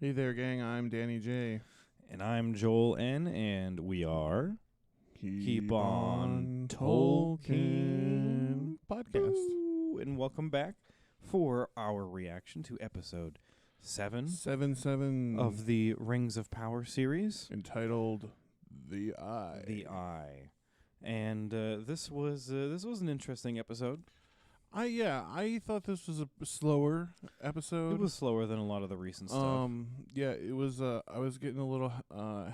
Hey there, gang. I'm Danny J. And I'm Joel N. And we are Keep on Tolkien podcast. Woo! And welcome back for our reaction to episode 7 7 of the Rings of Power series, entitled The Eye. The Eye. And this was an interesting episode. I thought this was a slower episode. It was slower than a lot of the recent stuff. Yeah, it was. I was getting a little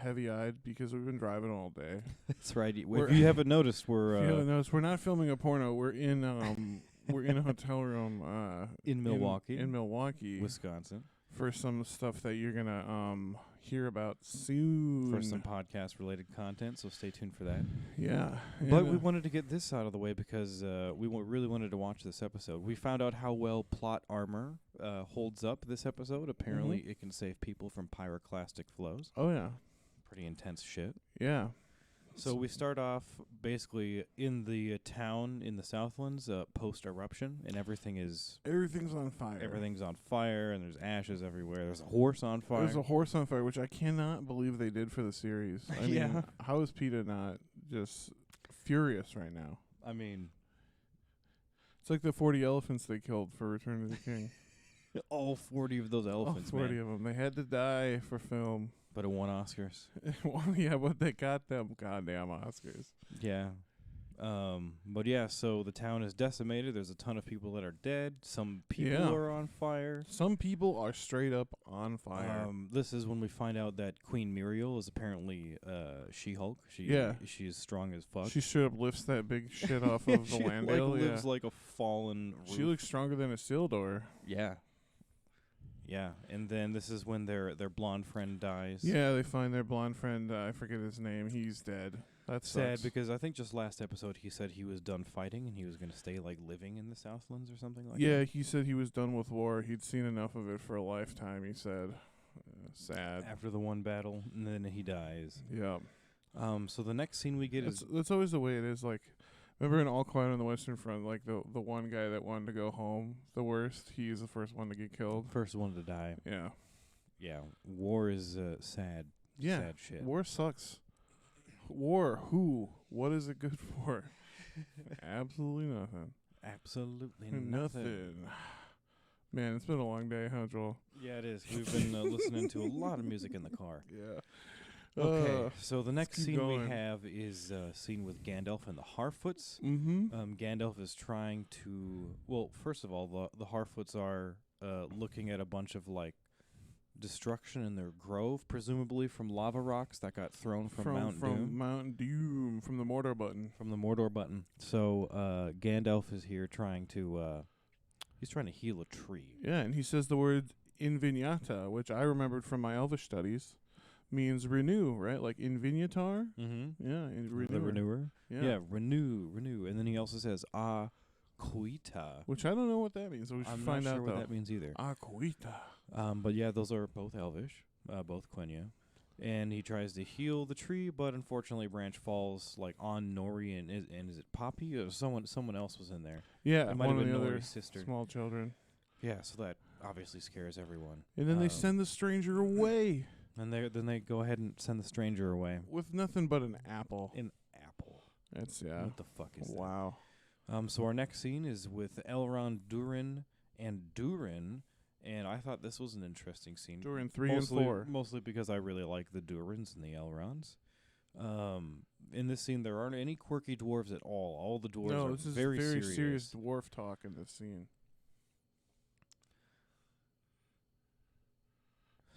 heavy-eyed because we've been driving all day. That's right. If you haven't noticed, we're not filming a porno. We're in a hotel room in Milwaukee, Wisconsin, for some stuff that you're gonna hear about soon. for some podcast-related content, so stay tuned for that. Yeah. But we wanted to get this out of the way because we really wanted to watch this episode. We found out how well plot armor holds up this episode. Apparently, it can save people from pyroclastic flows. Oh, yeah. Pretty intense shit. Yeah. So we start off basically in the town in the Southlands post-eruption, and everything's on fire. Everything's on fire, and there's ashes everywhere. There's a horse on fire. There's a horse on fire, which I cannot believe they did for the series. I mean, how is PETA not just furious right now? I mean, it's like the 40 elephants they killed for Return of the King. all 40 of those elephants, all 40 man. of them. They had to die for film. But it won Oscars. Well, yeah, but they got them goddamn Oscars. Yeah. But yeah, so the town is decimated. There's a ton of people that are dead. Some people are on fire. Some people are straight up on fire. This is when we find out that Queen Muriel is apparently She-Hulk. She is strong as fuck. She straight up lifts that big shit off of the landale. She lives like a fallen roof. She looks stronger than a Isildur. Yeah. Yeah, and then this is when their blonde friend dies. Yeah, they find their blonde friend. I forget his name. He's dead. That's sad because I think just last episode he said he was done fighting and he was going to stay like living in the Southlands or something like that. Yeah, he said he was done with war. He'd seen enough of it for a lifetime, he said. Sad. After the one battle, and then he dies. Yeah. So the next scene we get is... That's always the way it is. Like, remember in All Quiet on the Western Front, like the one guy that wanted to go home the worst, he's the first one to get killed. First one to die. Yeah. Yeah. War is sad. Yeah. Sad shit. War sucks. War. Who? What is it good for? Absolutely nothing. Absolutely nothing. Man, it's been a long day, huh, Joel? Yeah, it is. We've been listening to a lot of music in the car. Yeah. Okay, so the next scene going. we have is a scene with Gandalf and the Harfoots. Mm-hmm. Gandalf is trying to... Well, first of all, the Harfoots are looking at a bunch of, like, destruction in their grove, presumably from lava rocks that got thrown from Mount Doom. From Mount Doom, from the Mordor button. From the Mordor button. So Gandalf is here trying to... he's trying to heal a tree. Yeah, and he says the word Invignata, which I remembered from my Elvish studies, means renew, right? Like Invignatar? Mm-hmm. Yeah, the renewer. Yeah, renew. And then he also says, KoT. Which I don't know what that means, so we should find out, I'm not sure what that means either. KoT. But yeah, those are both Elvish, both Quenya. And he tries to heal the tree, but unfortunately a branch falls like on Nori and is it Poppy? Or someone else was in there. Yeah, it might one have of been the other Nori's sister. Small children. Yeah, so that obviously scares everyone. And then they send the stranger away. And then they go ahead and send the stranger away. With nothing but an apple. An apple. That's, What the fuck is that? Wow. So our next scene is with Elrond, Duran, and Duran. And I thought this was an interesting scene. Duran 3 and 4. Mostly because I really like the Durans and the Elronds. In this scene, there aren't any quirky dwarves at all. All the dwarves are this is very serious dwarf talk in this scene.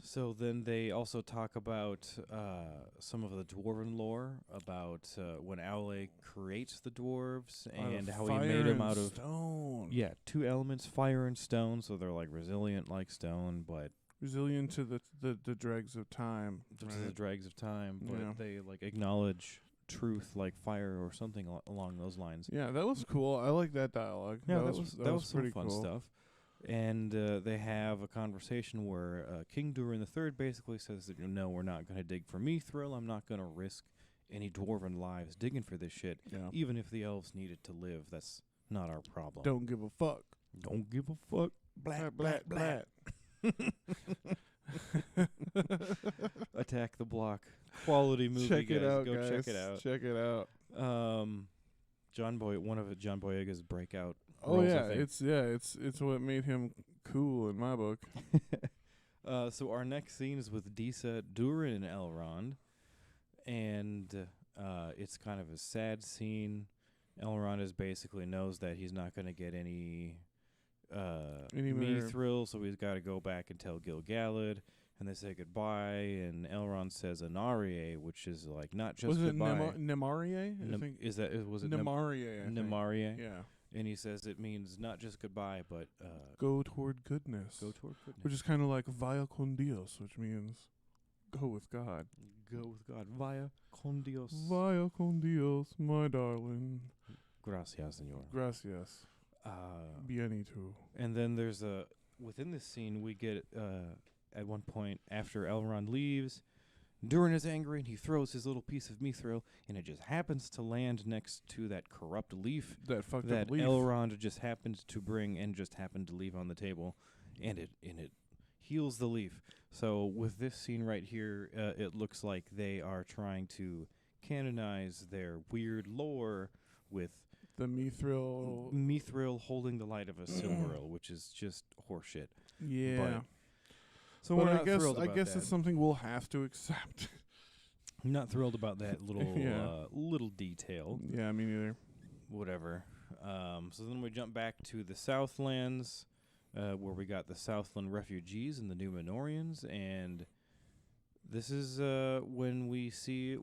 So then they also talk about some of the dwarven lore, about when Aule creates the dwarves and how he made them out of stone. Yeah, 2 elements, fire and stone, so they're like resilient like stone, but resilient to the dregs of time. To the dregs of time, but Yeah. they like acknowledge truth like fire or something along those lines. Yeah, that was cool. I like that dialogue. Yeah, that was pretty some fun cool stuff. And they have a conversation where King Duran III basically says that, no, we're not going to dig for Mithril. I'm not going to risk any dwarven lives digging for this shit. Yeah. Even if the elves needed to live, that's not our problem. Don't give a fuck. Don't give a fuck. Blat, blat, blat. Attack the Block. Quality movie, check guys. it out, Go guys. check it out. Check it out. John Boyega's breakout. Oh roles, yeah, I think. it's what made him cool in my book. So our next scene is with Disa, Duran, and Elrond, and it's kind of a sad scene. Elrond is basically knows that he's not going to get any mithril, so he's got to go back and tell Gil-galad, and they say goodbye, and Elrond says Anarie, which is like not just was it goodbye. Nemarie? I think Was it Nemarie? I think. Nemarie? Yeah. And he says it means not just goodbye, but Go toward goodness. go toward goodness. Which is kind of like via con Dios, which means go with God. Go with God. Via con Dios. Via con Dios, my darling. Gracias, señor. Gracias. Bienito. And then there's within this scene, we get, at one point, after Elrond leaves, Durin is angry, and he throws his little piece of mithril, and it just happens to land next to that corrupt leaf That fucked that up leaf. Elrond just happened to bring and just happened to leave on the table, and it heals the leaf. So with this scene right here, it looks like they are trying to canonize their weird lore with The mithril holding the light of a Silmaril, which is just horseshit. Yeah. So But we're I not guess thrilled about it's that. something we'll have to accept. I'm not thrilled about that little Yeah. little detail. Yeah, me neither. Whatever. So then we jump back to the Southlands, where we got the Southland refugees and the Númenóreans, and this is when we see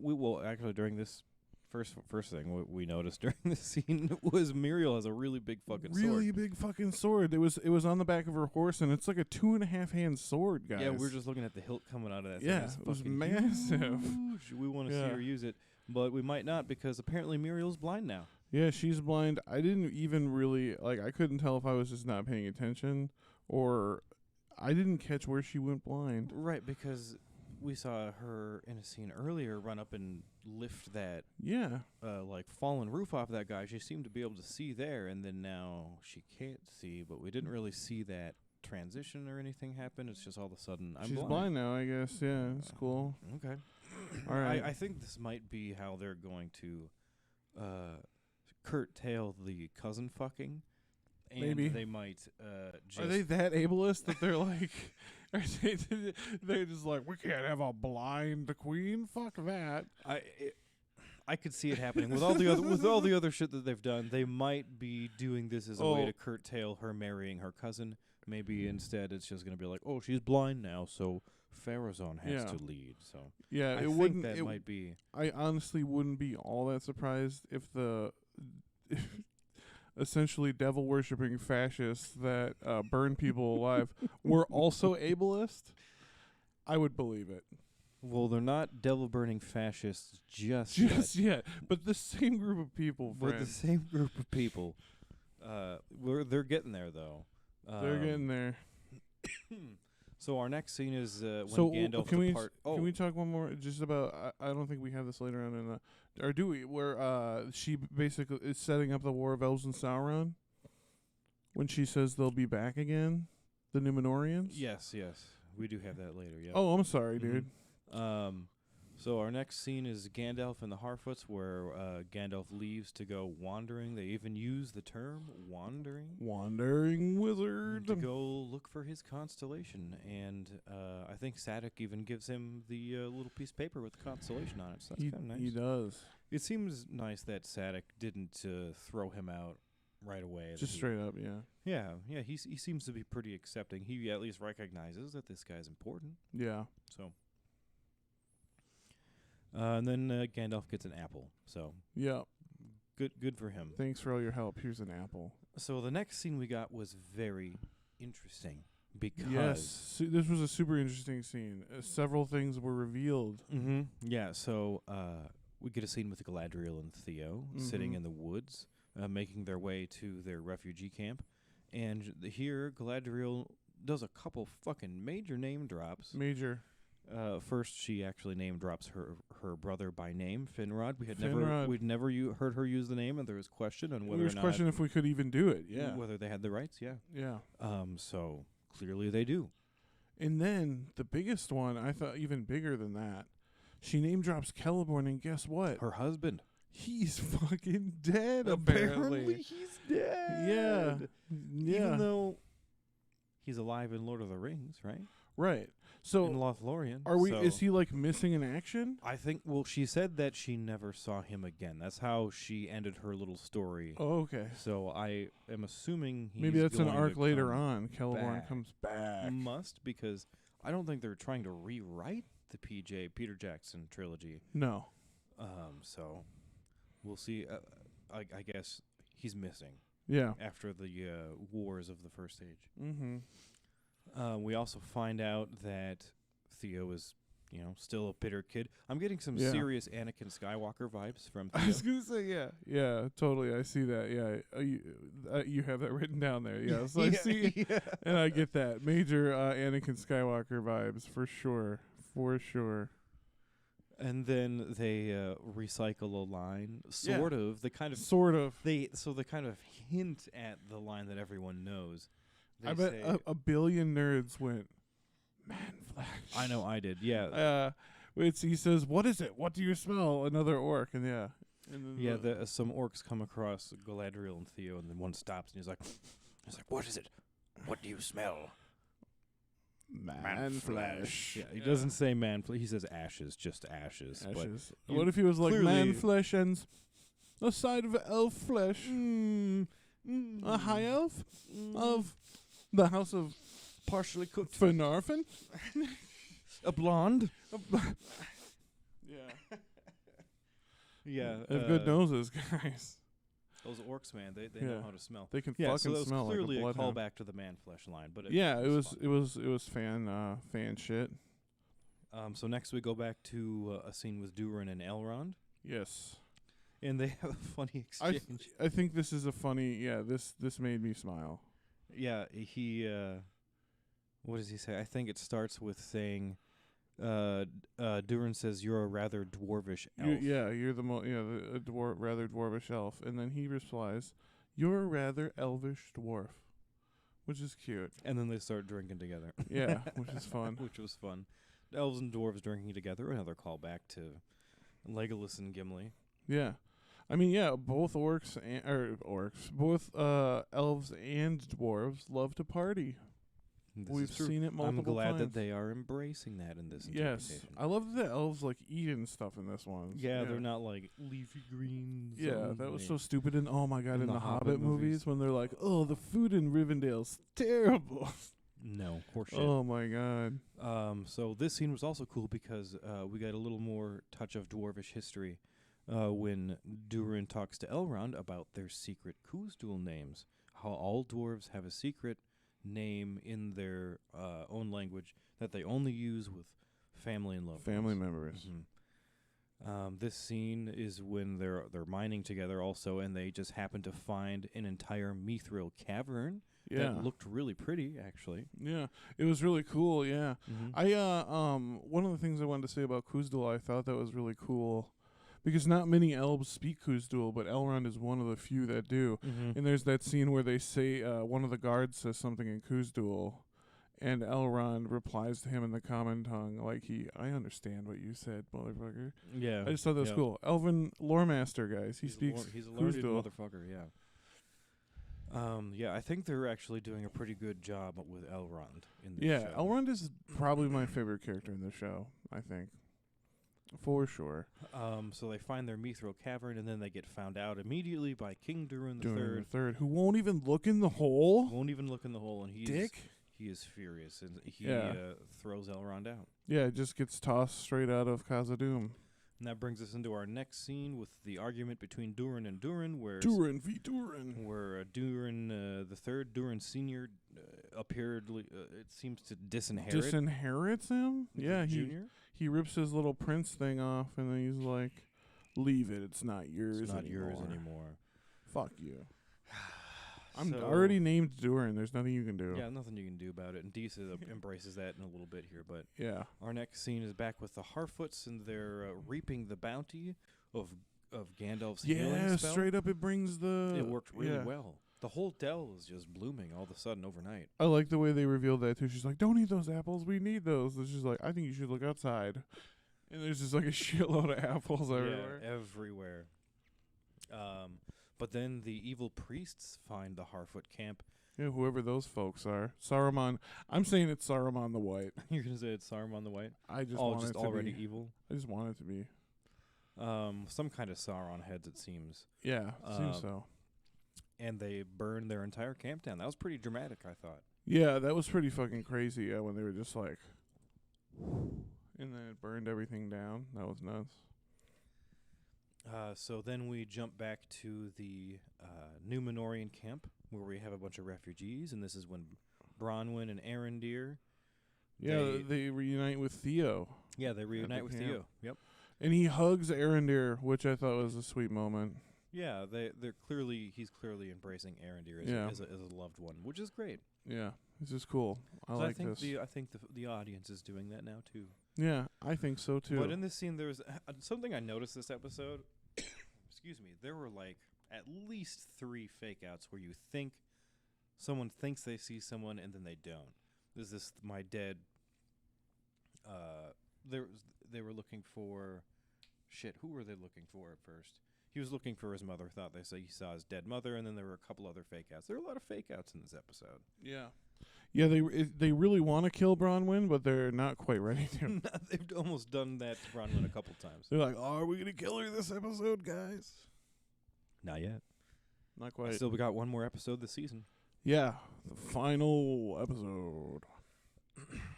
actually during this first thing we noticed during the scene was Muriel has a really big fucking sword. Really big fucking sword. It was on the back of her horse, and it's like a 2.5 hand sword, guys. Yeah, we're just looking at the hilt coming out of that thing. Yeah, It's it was fucking massive. huge. We want to see Yeah. her use it, but we might not because apparently Muriel's blind now. Yeah, she's blind. I didn't even really I couldn't tell if I was just not paying attention or I didn't catch where she went blind. Right, because we saw her in a scene earlier run up and lift that Yeah. like fallen roof off that guy. She seemed to be able to see there, and then now she can't see, but we didn't really see that transition or anything happen. It's just all of a sudden I'm She's blind now, I guess. Yeah, it's cool. Okay. All right. I think this might be how they're going to curtail the cousin fucking. And Maybe. they might just... Are they that ableist that they're like are they're just like, we can't have a blind queen? Fuck that. I could see it happening with all the other shit that they've done. They might be doing this as a way to curtail her marrying her cousin. Maybe instead it's just going to be like, oh, she's blind now, so Pharazôn has to lead. So yeah, I it think wouldn't. that might be. I honestly wouldn't be all that surprised if the essentially devil worshipping fascists that burn people alive were also ableist. I would believe it. Well, they're not devil-burning fascists just yet. But the same group of people, But friend. the same group of people. They're getting there, though. They're getting there. So our next scene is when So Gandalf can depart. can we talk one more just about? I don't think we have this later on in the, or do we? Where she basically is setting up the War of Elves and Sauron. When she says they'll be back again, the Númenóreans. Yes, we do have that later. Yeah. Oh, I'm sorry, dude. So our next scene is Gandalf and the Harfoots, where Gandalf leaves to go wandering. They even use the term wandering. Wandering wizard. To go look for his constellation. And I think Sadoc even gives him the little piece of paper with the constellation on it. So that's kind of nice. He does. It seems nice that Sadoc didn't throw him out right away. Just straight up, yeah. Yeah. He seems to be pretty accepting. He at least recognizes that this guy's important. Yeah. So... and then Gandalf gets an apple. So yeah, good for him. Thanks for all your help. Here's an apple. So the next scene we got was very interesting because this was a super interesting scene. Several things were revealed. Mm-hmm. Yeah. So we get a scene with Galadriel and Theo sitting in the woods, making their way to their refugee camp, and here Galadriel does a couple fucking major name drops. First, she actually name drops her brother by name, Finrod. We'd never heard her use the name, and there was question on whether or not question if we could even do it. Yeah, whether they had the rights. Yeah, yeah. So clearly they do. And then the biggest one, I thought even bigger than that. She name drops Celeborn, and guess what? Her husband. He's fucking dead. Apparently he's dead. Yeah. Even though he's alive in Lord of the Rings, right? Right. So in Lothlorien. are we? Is he like missing in action? I think. Well, she said that she never saw him again. That's how she ended her little story. Oh, okay. So I am assuming he's maybe that's an going arc to later come on. Celeborn back. comes back. Must, because I don't think they're trying to rewrite the Peter Jackson trilogy. No. So we'll see. I guess he's missing. Yeah. After the wars of the First Age. Mm-hmm. We also find out that Theo is, still a bitter kid. I'm getting some serious Anakin Skywalker vibes from Theo. I was gonna say, yeah, totally. I see that. Yeah, you have that written down there. Yeah, so I see, and I get that major Anakin Skywalker vibes for sure. And then they recycle a line, sort of. They kind of They kind of hint at the line that everyone knows. I bet a billion nerds went, man flesh. I know I did. Yeah. He says, "What is it? What do you smell?" Another orc, and then some orcs come across Galadriel and Theo, and then one stops, and he's like, "What is it? What do you smell?" Man flesh. Yeah, he doesn't say man flesh. He says ashes, just ashes. Ashes. What if he was like man flesh and a side of elf flesh? A high elf of the house of partially cooked Finarfin? A blonde? Yeah. Yeah. They have good noses, guys. Those orcs, man, they know how to smell. They can fucking so that was smell clearly like a callback bloodhound. to the man flesh line, but it was fan shit. So next we go back to a scene with Duran and Elrond. Yes. And they have a funny exchange. I think this is a funny. This made me smile. Yeah, he. What does he say? I think it starts with saying, Duran says, "You're a rather dwarvish elf." You're the rather dwarvish elf, and then he replies, "You're a rather elvish dwarf," which is cute. And then they start drinking together. Yeah, which is fun. Which was fun. Elves and dwarves drinking together. Another callback to Legolas and Gimli. Yeah. I mean, both orcs, both elves and dwarves love to party. We've seen it multiple times. I'm glad that they are embracing that in this interpretation. Yes. I love that the elves like eating stuff in this one. Yeah, they're not like leafy greens. Yeah, that was so stupid. And oh my god, in the Hobbit movies when they're like, "Oh, the food in Rivendell's terrible." No, horseshit. Oh my god. So this scene was also cool because we got a little more touch of dwarvish history when Duran talks to Elrond about their secret Khuzdul names. How all dwarves have a secret name in their own language that they only use with family and loved family ones. members. Mm-hmm. This scene is when they're mining together also, and they just happen to find an entire mithril cavern that looked really pretty, actually. Yeah, it was really cool. Yeah, mm-hmm. One of the things I wanted to say about Khuzdul, I thought that was really cool. Because not many elves speak Khuzdul, but Elrond is one of the few that do. Mm-hmm. And there's that scene where they say, one of the guards says something in Khuzdul, and Elrond replies to him in the common tongue, like I understand what you said, motherfucker. Yeah. I just thought that was cool. Elven lore master, guys. He speaks he's a learned Khuzdul. motherfucker, yeah. I think they're actually doing a pretty good job with Elrond in this show. Elrond is probably my favorite character in the show, I think. For sure. So they find their mithril cavern, and then they get found out immediately by King Duran the Third, who won't even look in the hole. And he is furious, and he throws Elrond out. Yeah, it just gets tossed straight out of Khazad-dûm. And that brings us into our next scene with the argument between Duran and Duran, where Duran v. Duran, where Duran the Third, Duran Senior, appeared. It seems to disinherits him. Yeah, he rips his little prince thing off, and then he's like, "Leave it. It's not yours. It's not yours anymore. Fuck you." I'm already named Duran. There's nothing you can do. Yeah, nothing you can do about it. And Disa embraces that in a little bit here. But yeah, our next scene is back with the Harfoots, and they're reaping the bounty of Gandalf's healing spell. Straight up, it brings the. It worked really well. The whole dell is just blooming all of a sudden overnight. I like the way they revealed that too. She's like, "Don't eat those apples. We need those." And she's like, "I think you should look outside." And there's just like a shitload of apples everywhere. Yeah, everywhere. But then the evil priests find the Harfoot camp. Yeah, whoever those folks are. Saruman. I'm saying it's Saruman the White. You're gonna say it's Saruman the White? I just want just it to already be. evil. I just want it to be. Some kind of Sauron heads, it seems. Yeah, seems so. And they burned their entire camp down. That was pretty dramatic, I thought. Yeah, that was pretty fucking crazy. Yeah, when they were just like, and then it burned everything down. That was nuts. So then we jump back to the Númenórean camp where we have a bunch of refugees, and this is when Bronwyn and Arondir. Yeah, they reunite with Theo. Yeah, they reunite with Theo. Yep. And he hugs Arondir, which I thought was a sweet moment. Yeah, he's clearly embracing Arondir as a loved one, which is great. Yeah, this is cool. I like this. I think the audience is doing that now too. Yeah, I think so too. But in this scene, there's something I noticed this episode. Excuse me. There were like at least 3 fake outs where you think someone thinks they see someone and then they don't. There's this my dead. They were looking for, shit. Who were they looking for at first? He was looking for his mother. Thought he saw his dead mother, and then there were a couple other fake outs. There were a lot of fake outs in this episode. Yeah. Yeah, they really want to kill Bronwyn, but they're not quite ready to. They've almost done that to Bronwyn a couple times. They're like, "Oh, are we gonna kill her this episode, guys?" Not yet. Not quite. Still, we got one more episode this season. Yeah, the final episode.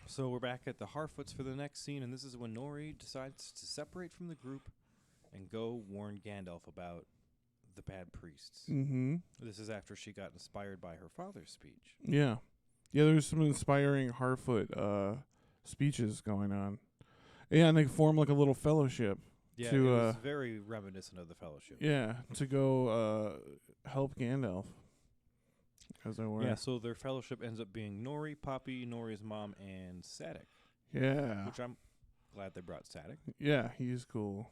So we're back at the Harfoots for the next scene, and this is when Nori decides to separate from the group and go warn Gandalf about the bad priests. Mm-hmm. This is after she got inspired by her father's speech. Yeah. Yeah, there's some inspiring Harfoot speeches going on. Yeah, and they form like a little fellowship. Yeah, to, it was very reminiscent of the Fellowship. Yeah, to go help Gandalf. As they were. Yeah, so their fellowship ends up being Nori, Poppy, Nori's mom, and Sadek. Yeah. Which I'm glad they brought Sadek. Yeah, he's cool.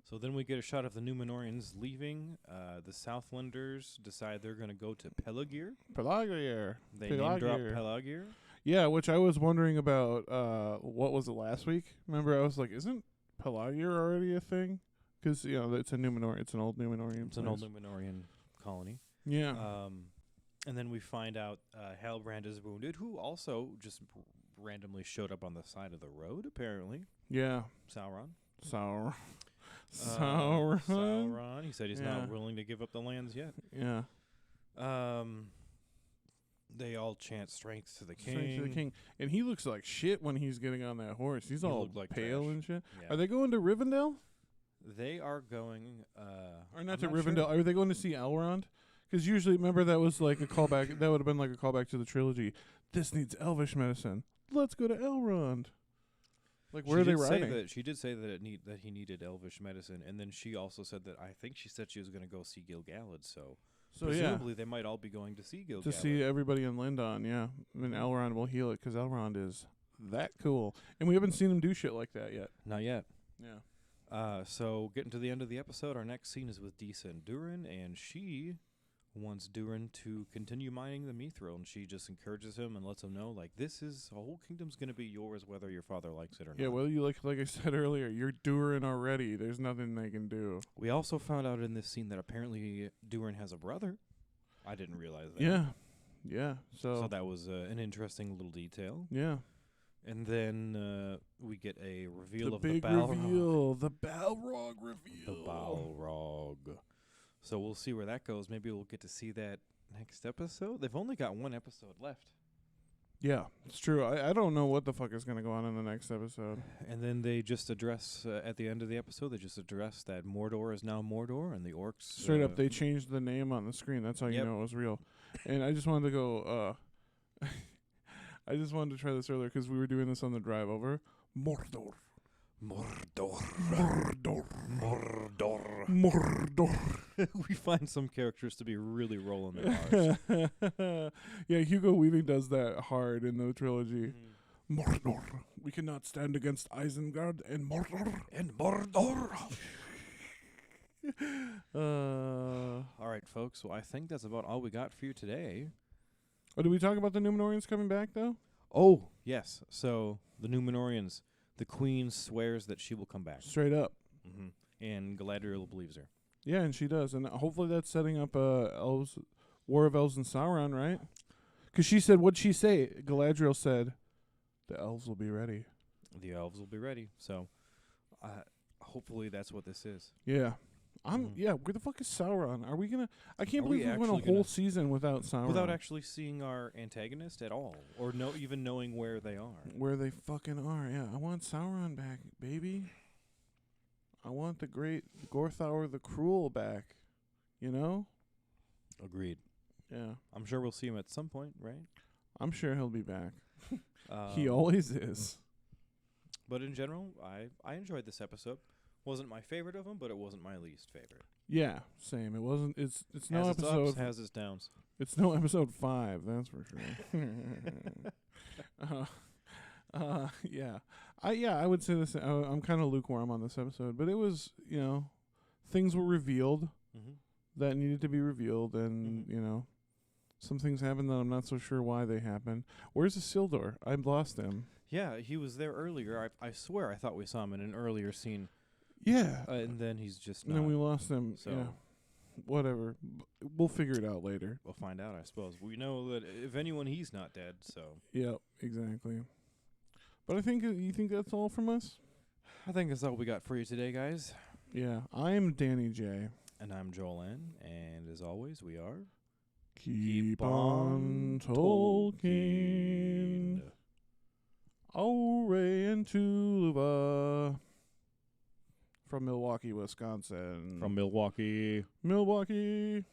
So then we get a shot of the Númenóreans leaving. The Southlanders decide they're going to go to Pelargir. They name drop Pelargir. Yeah, which I was wondering about, what was it last week? Remember, I was like, isn't Pelargir already a thing? Because, you know, it's a Númenor. It's an old Númenorian It's an old Númenórean colony. Yeah. And then we find out Halbrand is wounded, who also just randomly showed up on the side of the road, apparently. Yeah. Sauron. Sauron. He said he's not willing to give up the lands yet. Yeah. They all chant strength to the king. Strength to the king. And he looks like shit when he's getting on that horse. He's all like pale trash. And shit. Yeah. Are they going to Rivendell? They are going... or not to Rivendell. Sure. Are they going to see Elrond? Because usually, remember, that was like a callback. That would have been like a callback to the trilogy. This needs elvish medicine. Let's go to Elrond. Like, where are they riding? She did say that he needed elvish medicine, and then she also said that she said she was going to go see Gil-galad, so presumably they might all be going to see Gil-galad. To see everybody in Lindon, yeah. And Elrond will heal it, because Elrond is that cool. And we haven't seen him do shit like that yet. Not yet. Yeah. So, getting to the end of the episode, our next scene is with Disa and Duran, and she wants Duran to continue mining the Mithril, and she just encourages him and lets him know, like, the whole kingdom's going to be yours whether your father likes it or not. Yeah, well, you like I said earlier, you're Duran already. There's nothing they can do. We also found out in this scene that apparently Duran has a brother. I didn't realize that. Yeah. Yeah. So that was an interesting little detail. Yeah. And then we get a reveal of the Balrog. reveal. The Balrog reveal. The Balrog. So we'll see where that goes. Maybe we'll get to see that next episode. They've only got one episode left. Yeah, it's true. I don't know what the fuck is going to go on in the next episode. And then they just address, at the end of the episode, they just address that Mordor is now Mordor, and the orcs... Straight up, they changed the name on the screen. That's how you know it was real. And I just wanted to go... I just wanted to try this earlier because we were doing this on the drive over. Mordor. Mordor. Mordor. Mordor. Mordor. We find some characters to be really rolling their R's. Yeah, Hugo Weaving does that hard in the trilogy. Mm-hmm. Mordor. We cannot stand against Isengard and Mordor. And Mordor. All right, folks. Well, I think that's about all we got for you today. Oh, did we talk about the Numenorians coming back though? Oh, yes. So the Numenorians, the queen swears that she will come back. Straight up. Mm-hmm. And Galadriel believes her. Yeah, and she does, and hopefully that's setting up elves, War of Elves and Sauron, right? Because she said, what'd she say? Galadriel said, the elves will be ready. The elves will be ready. So, hopefully that's what this is. Yeah. Yeah, where the fuck is Sauron? Are we gonna? I can't Are believe we we went a actually whole season without Sauron. Without actually seeing our antagonist at all, or even knowing where they are. Where they fucking are, yeah. I want Sauron back, baby. I want the great Gorthauer the Cruel back. You know? Agreed. Yeah. I'm sure we'll see him at some point, right? I'm sure he'll be back. He always is. But in general, I enjoyed this episode. Wasn't my favorite of them, but it wasn't my least favorite. Yeah, same. It wasn't. It's no has episode. Its ups, has its downs. It's no episode 5. That's for sure. Yeah. I would say this. I'm kind of lukewarm on this episode, but it was, things were revealed that needed to be revealed, and some things happened that I'm not so sure why they happened. Where's Isildur? I lost him. Yeah, he was there earlier. I swear I thought we saw him in an earlier scene. Yeah. And then he's just and not. then we lost him. So. Yeah. Whatever. We'll figure it out later. We'll find out, I suppose. We know that if anyone, he's not dead, so. Yep, exactly. But I think, you think that's all from us? I think that's all we got for you today, guys. Yeah. I'm Danny J. And I'm Joel N. And as always, we are... Keep on Tolkien. Ray and Tuluva. From Milwaukee, Wisconsin. From Milwaukee. Milwaukee.